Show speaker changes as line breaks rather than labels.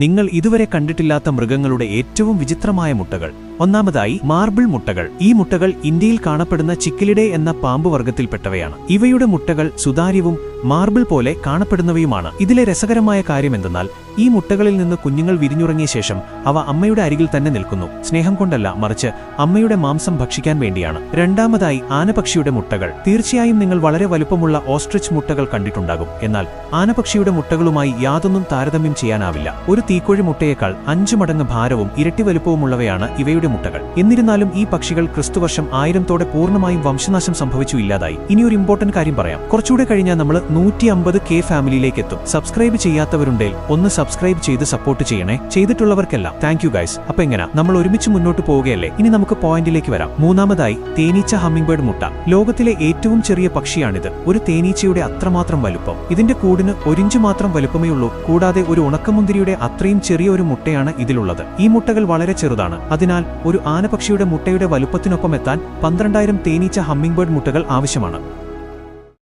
നിങ്ങൾ ഇതുവരെ കണ്ടിട്ടില്ലാത്ത മൃഗങ്ങളുടെ ഏറ്റവും വിചിത്രമായ മുട്ടകൾ. ഒന്നാമതായി മാർബിൾ മുട്ടകൾ. ഈ മുട്ടകൾ ഇന്ത്യയിൽ കാണപ്പെടുന്ന ചിക്കിലിഡേ എന്ന പാമ്പ് വർഗ്ഗത്തിൽപ്പെട്ടവയാണ്. ഇവയുടെ മുട്ടകൾ സുതാര്യവും മാർബിൾ പോലെ കാണപ്പെടുന്നവയുമാണ്. ഇതിലെ രസകരമായ കാര്യമെന്തെന്നാൽ ഈ മുട്ടകളിൽ നിന്ന് കുഞ്ഞുങ്ങൾ വിരിഞ്ഞുറങ്ങിയ ശേഷം അവ അമ്മയുടെ അരികിൽ തന്നെ നിൽക്കുന്നു. സ്നേഹം കൊണ്ടല്ല, മറിച്ച് അമ്മയുടെ മാംസം ഭക്ഷിക്കാൻ വേണ്ടിയാണ്. രണ്ടാമതായി ആനപക്ഷിയുടെ മുട്ടകൾ. തീർച്ചയായും നിങ്ങൾ വളരെ വലുപ്പമുള്ള ഓസ്ട്രിച്ച് മുട്ടകൾ കണ്ടിട്ടുണ്ടാകും. എന്നാൽ ആനപക്ഷിയുടെ മുട്ടകളുമായി യാതൊന്നും താരതമ്യം ചെയ്യാനാവില്ല. ഒരു തീക്കോഴി മുട്ടയേക്കാൾ 5 മടങ്ങ് ഭാരവും ഇരട്ടി വലുപ്പവുമുള്ളവയാണ് ഇവയുടെ മുട്ടകൾ. എന്നിരുന്നാലും ഈ പക്ഷികൾ ക്രിസ്തുവർഷം 1000 പൂർണ്ണമായും വംശനാശം സംഭവിച്ചു ഇല്ലാതായി. ഇനിയൊരു ഇമ്പോർട്ടന്റ് കാര്യം പറയാം. കുറച്ചുകൂടെ കഴിഞ്ഞാൽ നമ്മൾ 150K ഫാമിലിയിലേക്ക് എത്തും. സബ്സ്ക്രൈബ് ചെയ്യാത്തവരുണ്ടെങ്കിൽ ഒന്ന് സബ്സ്ക്രൈബ് ചെയ്ത് സപ്പോർട്ട് ചെയ്യണേ. ചെയ്തിട്ടുള്ളവർക്കെല്ലാം താങ്ക് യു ഗൈസ്. അപ്പൊ എങ്ങനെ നമ്മൾ ഒരുമിച്ച് മുന്നോട്ട് പോവുകയല്ലേ? ഇനി നമുക്ക് പോയിന്റിലേക്ക് വരാം. മൂന്നാമതായി തേനീച്ച ഹമ്മിംഗ്ബേർഡ് മുട്ട. ലോകത്തിലെ ഏറ്റവും ചെറിയ പക്ഷിയാണിത്. ഒരു തേനീച്ചയുടെ അത്രമാത്രം വലുപ്പം. ഇതിന്റെ കൂടിന് 1 ഇഞ്ച് മാത്രം വലുപ്പമേ ഉള്ളൂ. കൂടാതെ ഒരു ഉണക്കമുന്തിരിയുടെ അത്രയും ചെറിയ ഒരു മുട്ടയാണ് ഇതിലുള്ളത്. ഈ മുട്ടകൾ വളരെ ചെറുതാണ്. അതിനാൽ ഒരു ആനപക്ഷിയുടെ മുട്ടയുടെ വലുപ്പത്തിനൊപ്പം എത്താൻ 12000 തേനീച്ച ഹമ്മിംഗ്ബേർഡ് മുട്ടകൾ ആവശ്യമാണ്.